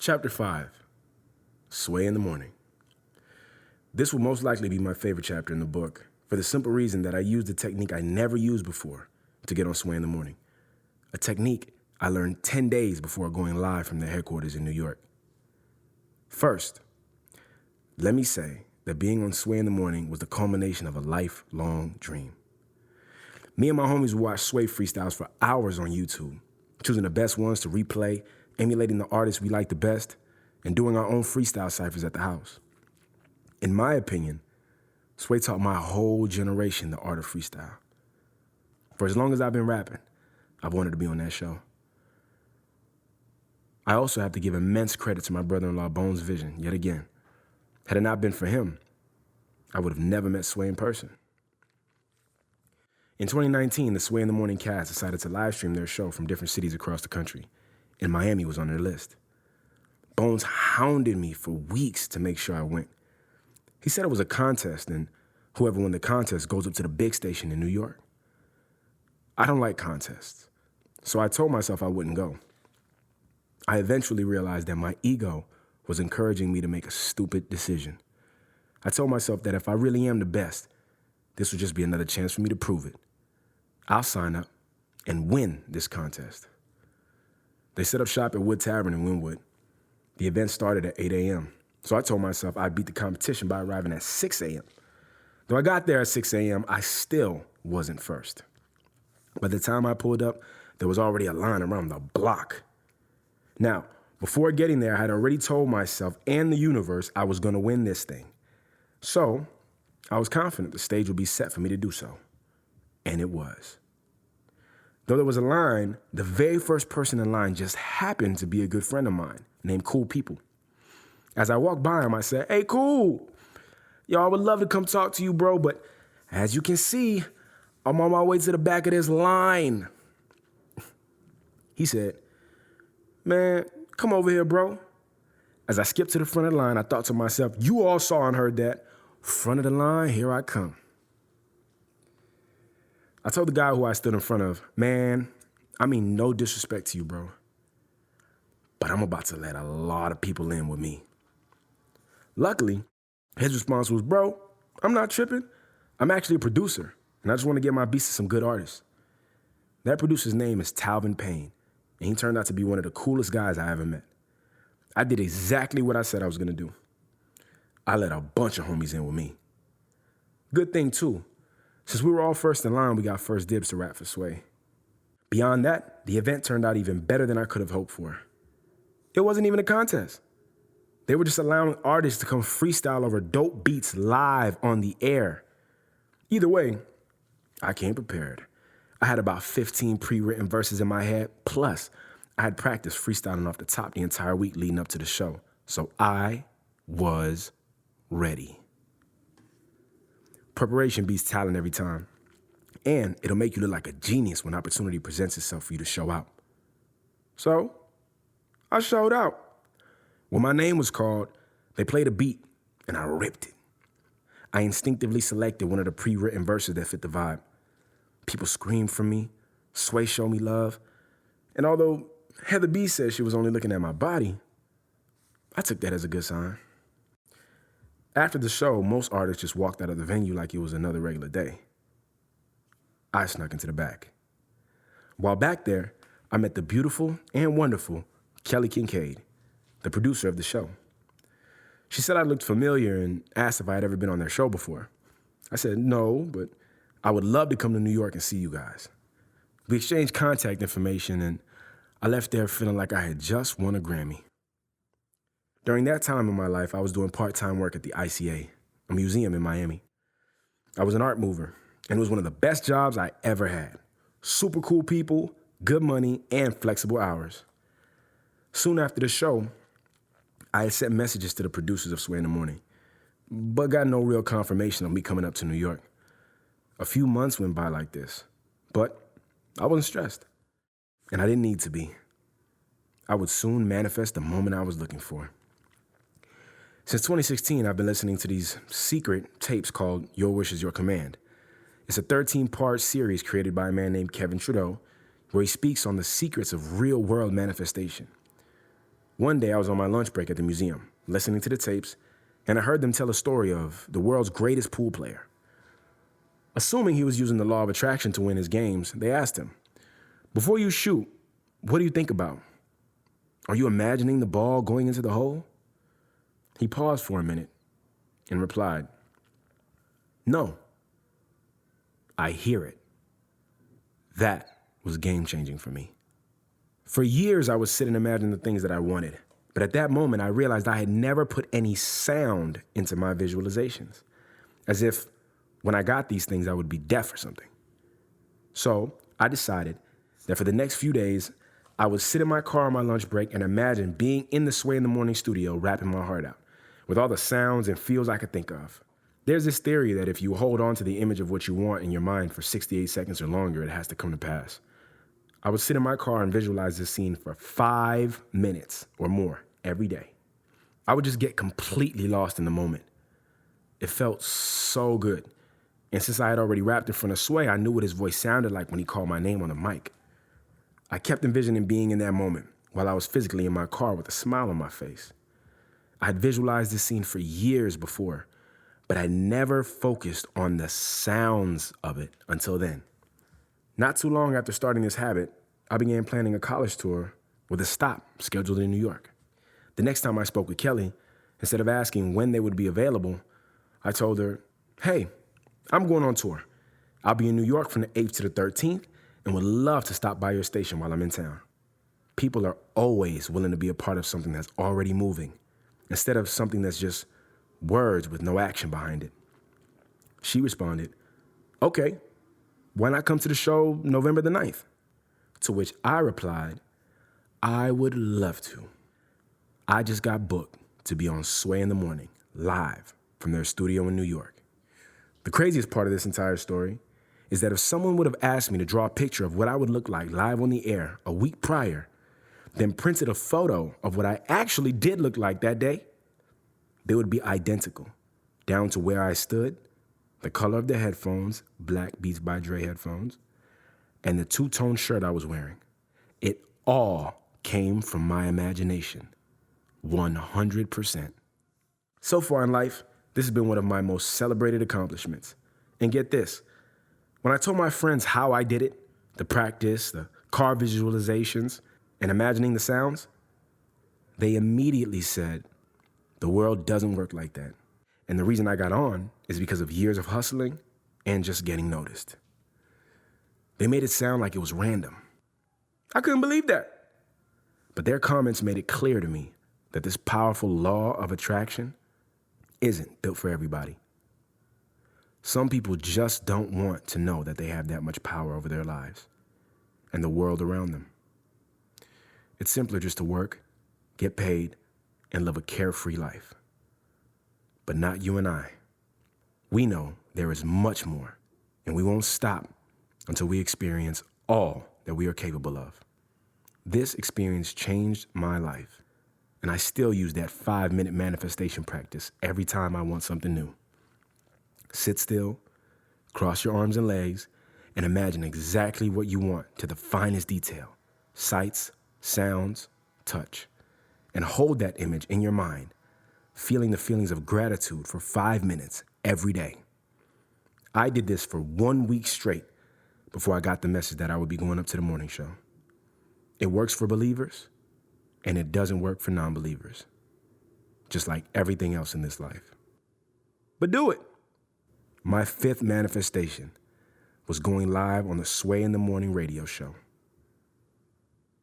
Chapter 5, Sway in the Morning. This will most likely be my favorite chapter in the book for the simple reason that I used a technique I never used before to get on Sway in the Morning. A technique I learned 10 days before going live from their headquarters in New York. First, let me say that being on Sway in the Morning was the culmination of a lifelong dream. Me and my homies would watch Sway freestyles for hours on YouTube, choosing the best ones to replay, emulating the artists we liked the best, and doing our own freestyle ciphers at the house. In my opinion, Sway taught my whole generation the art of freestyle. For as long as I've been rapping, I've wanted to be on that show. I also have to give immense credit to my brother-in-law Bones' vision, yet again. Had it not been for him, I would have never met Sway in person. In 2019, the Sway in the Morning cast decided to live stream their show from different cities across the country, and Miami was on their list. Bones hounded me for weeks to make sure I went. He said it was a contest, and whoever won the contest goes up to the big station in New York. I don't like contests, so I told myself I wouldn't go. I eventually realized that my ego was encouraging me to make a stupid decision. I told myself that if I really am the best, this would just be another chance for me to prove it. I'll sign up and win this contest. They set up shop at Wood Tavern in Wynwood. The event started at 8 a.m., so I told myself I'd beat the competition by arriving at 6 a.m. Though I got there at 6 a.m., I still wasn't first. By the time I pulled up, there was already a line around the block. Now, before getting there, I had already told myself and the universe I was going to win this thing. So I was confident the stage would be set for me to do so. And it was. Though there was a line, the very first person in line just happened to be a good friend of mine named Cool People. As I walked by him, I said, "Hey, Cool, yo, I would love to come talk to you, bro, but as you can see, I'm on my way to the back of this line." He said, "Man, come over here, bro." As I skipped to the front of the line, I thought to myself, you all saw and heard that. Front of the line, here I come. I told the guy who I stood in front of, "Man, I mean no disrespect to you, bro, but I'm about to let a lot of people in with me." Luckily, his response was, "Bro, I'm not tripping. I'm actually a producer, and I just want to get my beats to some good artists." That producer's name is Talvin Payne, and he turned out to be one of the coolest guys I ever met. I did exactly what I said I was going to do. I let a bunch of homies in with me. Good thing, too. Since we were all first in line, we got first dibs to rap for Sway. Beyond that, the event turned out even better than I could have hoped for. It wasn't even a contest. They were just allowing artists to come freestyle over dope beats live on the air. Either way, I came prepared. I had about 15 pre-written verses in my head, plus I had practiced freestyling off the top the entire week leading up to the show. So I was ready. Preparation beats talent every time. And it'll make you look like a genius when opportunity presents itself for you to show out. So I showed out. When my name was called, they played a beat and I ripped it. I instinctively selected one of the pre-written verses that fit the vibe. People screamed for me. Sway showed me love. And although Heather B said she was only looking at my body, I took that as a good sign. After the show, most artists just walked out of the venue like it was another regular day. I snuck into the back. While back there, I met the beautiful and wonderful Kelly Kincaid, the producer of the show. She said I looked familiar and asked if I had ever been on their show before. I said no, but I would love to come to New York and see you guys. We exchanged contact information and I left there feeling like I had just won a Grammy. During that time in my life, I was doing part-time work at the ICA, a museum in Miami. I was an art mover, and it was one of the best jobs I ever had. Super cool people, good money, and flexible hours. Soon after the show, I had sent messages to the producers of Sway in the Morning, but got no real confirmation of me coming up to New York. A few months went by like this, but I wasn't stressed, and I didn't need to be. I would soon manifest the moment I was looking for. Since 2016, I've been listening to these secret tapes called Your Wish is Your Command. It's a 13-part series created by a man named Kevin Trudeau, where he speaks on the secrets of real-world manifestation. One day I was on my lunch break at the museum, listening to the tapes, and I heard them tell a story of the world's greatest pool player. Assuming he was using the law of attraction to win his games, they asked him, "Before you shoot, what do you think about? Are you imagining the ball going into the hole?" He paused for a minute and replied, "No, I hear it." That was game-changing for me. For years, I would sit and imagine the things that I wanted. But at that moment, I realized I had never put any sound into my visualizations, as if when I got these things, I would be deaf or something. So I decided that for the next few days, I would sit in my car on my lunch break and imagine being in the Sway in the Morning studio, rapping my heart out, with all the sounds and feels I could think of. There's this theory that if you hold on to the image of what you want in your mind for 68 seconds or longer, it has to come to pass. I would sit in my car and visualize this scene for 5 minutes or more every day. I would just get completely lost in the moment. It felt so good. And since I had already rapped in front of Sway, I knew what his voice sounded like when he called my name on the mic. I kept envisioning being in that moment while I was physically in my car with a smile on my face. I had visualized this scene for years before, but I never focused on the sounds of it until then. Not too long after starting this habit, I began planning a college tour with a stop scheduled in New York. The next time I spoke with Kelly, instead of asking when they would be available, I told her, "Hey, I'm going on tour. I'll be in New York from the 8th to the 13th and would love to stop by your station while I'm in town." People are always willing to be a part of something that's already moving, instead of something that's just words with no action behind it. She responded, "Okay, why not come to the show November the 9th? To which I replied, "I would love to." I just got booked to be on Sway in the Morning, live from their studio in New York. The craziest part of this entire story is that if someone would have asked me to draw a picture of what I would look like live on the air a week prior, then printed a photo of what I actually did look like that day, they would be identical, down to where I stood, the color of the headphones, black Beats by Dre headphones, and the two-tone shirt I was wearing. It all came from my imagination, 100%. So far in life, this has been one of my most celebrated accomplishments. And get this, when I told my friends how I did it, the practice, the car visualizations, and imagining the sounds, they immediately said, "The world doesn't work like that." And the reason I got on is because of years of hustling and just getting noticed. They made it sound like it was random. I couldn't believe that. But their comments made it clear to me that this powerful law of attraction isn't built for everybody. Some people just don't want to know that they have that much power over their lives and the world around them. It's simpler just to work, get paid, and live a carefree life. But not you and I. We know there is much more, and we won't stop until we experience all that we are capable of. This experience changed my life, and I still use that 5-minute manifestation practice every time I want something new. Sit still, cross your arms and legs, and imagine exactly what you want to the finest detail: sights, sounds, touch. And hold that image in your mind, feeling the feelings of gratitude for 5 minutes every day. I did this for 1 week straight before I got the message that I would be going up to the morning show. It works for believers, and it doesn't work for non-believers, just like everything else in this life. But do it. My 5th manifestation was going live on the Sway in the Morning radio show.